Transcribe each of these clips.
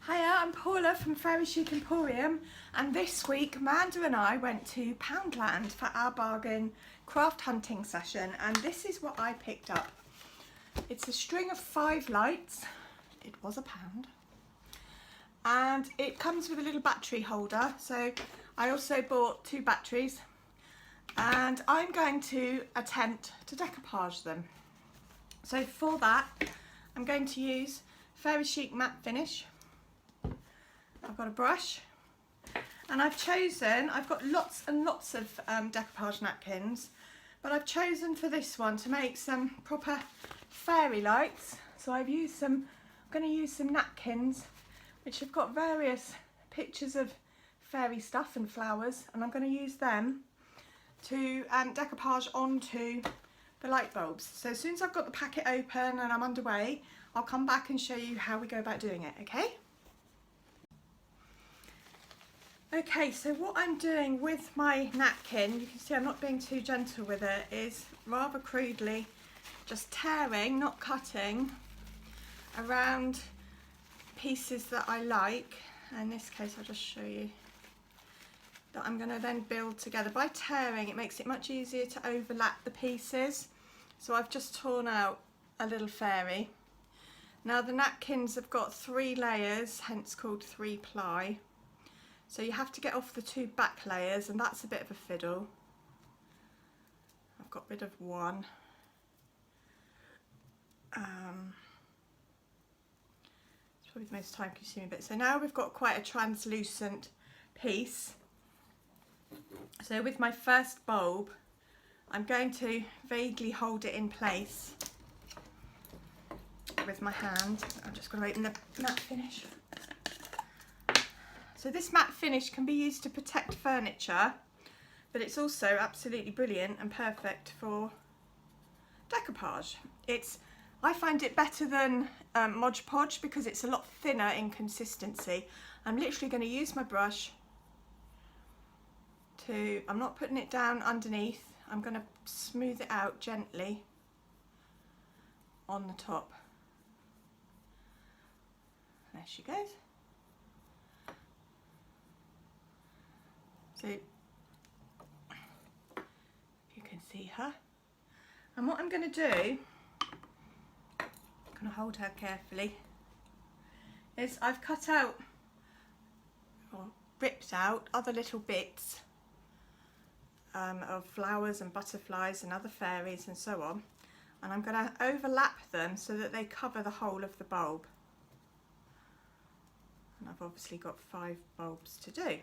Hiya, I'm Paula from Chic Emporium, and this week Amanda and I went to Poundland for our bargain craft hunting session, and this is what I picked up. It's a string of 5 lights. It was £1, and it comes with a little battery holder, so I also bought 2 batteries, and I'm going to attempt to decoupage them. So for that I'm going to use Fairy Chic matte finish. I've got a brush, and I've got lots and lots of decoupage napkins, but I've chosen for this one to make some proper fairy lights. So I'm going to use some napkins which have got various pictures of fairy stuff and flowers, and I'm going to use them to decoupage onto the light bulbs. So as soon as I've got the packet open and I'm underway, I'll come back and show you how we go about doing it, okay? Okay, so what I'm doing with my napkin, you can see I'm not being too gentle with it, is rather crudely just tearing, not cutting, around pieces that I like. In this case, I'll just show you that I'm going to then build together. By tearing, it makes it much easier to overlap the pieces. So I've just torn out a little fairy. Now the napkins have got 3 layers, hence called 3 ply. So you have to get off the 2 back layers, and that's a bit of a fiddle. I've got rid of one. It's probably the most time consuming bit. So now we've got quite a translucent piece. So with my first bulb, I'm going to vaguely hold it in place with my hand. I'm just going to open the matte finish. So this matte finish can be used to protect furniture, but it's also absolutely brilliant and perfect for decoupage. I find it better than Mod Podge because it's a lot thinner in consistency. I'm literally going to use my brush I'm not putting it down underneath, I'm going to smooth it out gently on the top. There she goes. So if you can see her, and what I'm going to do, I'm going to hold her carefully, is I've cut out or ripped out other little bits of flowers and butterflies and other fairies and so on, and I'm going to overlap them so that they cover the whole of the bulb. And I've obviously got 5 bulbs to do.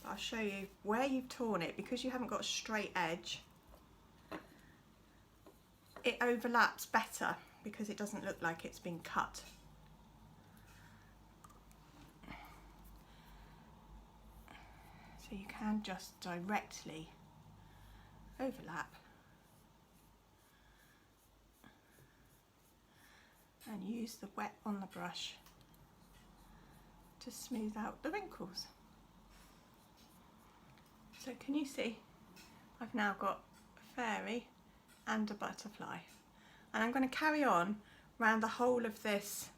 I'll show you where you've torn it. Because you haven't got a straight edge, it overlaps better because it doesn't look like it's been cut. So you can just directly overlap and use the wet on the brush to smooth out the wrinkles. So can you see, I've now got a fairy and a butterfly, and I'm going to carry on around the whole of this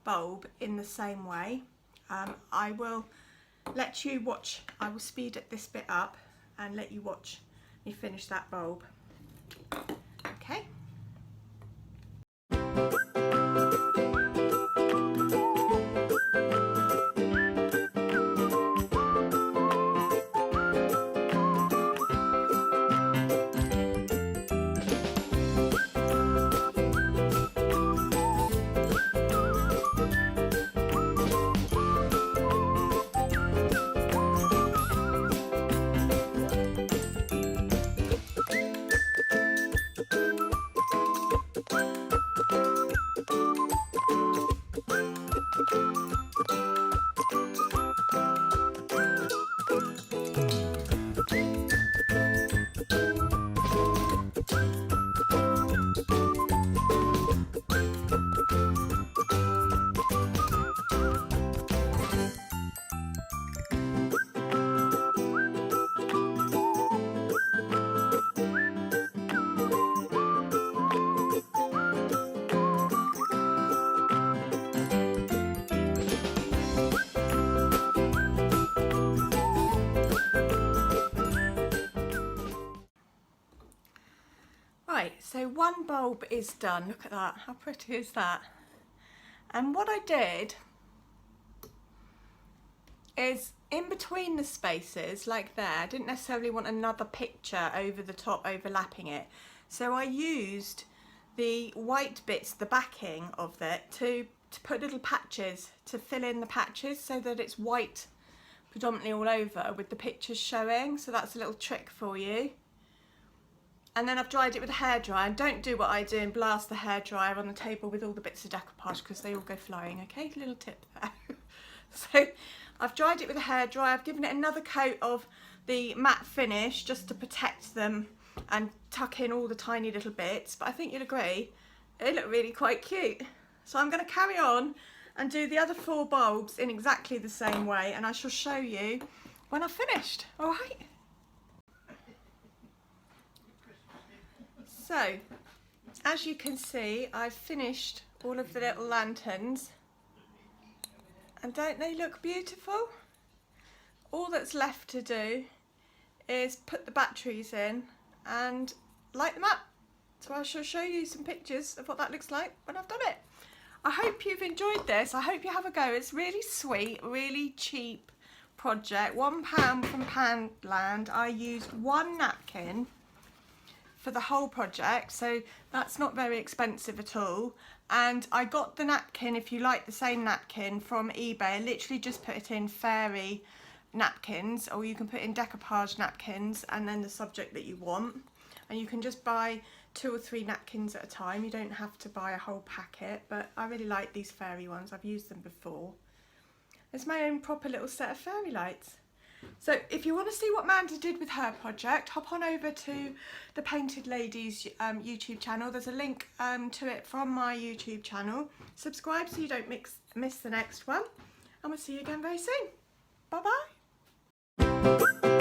bulb in the same way. I will let you watch, I will speed this bit up and let you watch me finish that bulb. Okay. Right, so one bulb is done. Look at that, how pretty is that? And what I did is in between the spaces, like there, I didn't necessarily want another picture over the top overlapping it. So I used the white bits, the backing of it, to put little patches, to fill in the patches so that it's white predominantly all over with the pictures showing. So that's a little trick for you. And then I've dried it with a hairdryer. And don't do what I do and blast the hairdryer on the table with all the bits of decoupage because they all go flying, okay? Little tip there. So I've dried it with a hairdryer. I've given it another coat of the matte finish just to protect them and tuck in all the tiny little bits. But I think you'll agree, they look really quite cute. So I'm going to carry on and do the other 4 bulbs in exactly the same way, and I shall show you when I've finished, all right? So, as you can see, I've finished all of the little lanterns, and don't they look beautiful? All that's left to do is put the batteries in and light them up. So I shall show you some pictures of what that looks like when I've done it. I hope you've enjoyed this. I hope you have a go. It's really sweet, really cheap project. £1 from Poundland. I used 1 napkin for the whole project, so that's not very expensive at all. And I got the napkin, if you like the same napkin, from eBay. I literally just put it in fairy napkins, or you can put in decoupage napkins and then the subject that you want. And you can just buy 2 or 3 napkins at a time. You don't have to buy a whole packet, but I really like these fairy ones. I've used them before. It's my own proper little set of fairy lights. So if you want to see what Manda did with her project, hop on over to the Painted Ladies YouTube channel. There's a link to it from my YouTube channel. Subscribe so you don't miss the next one. And we'll see you again very soon. Bye bye.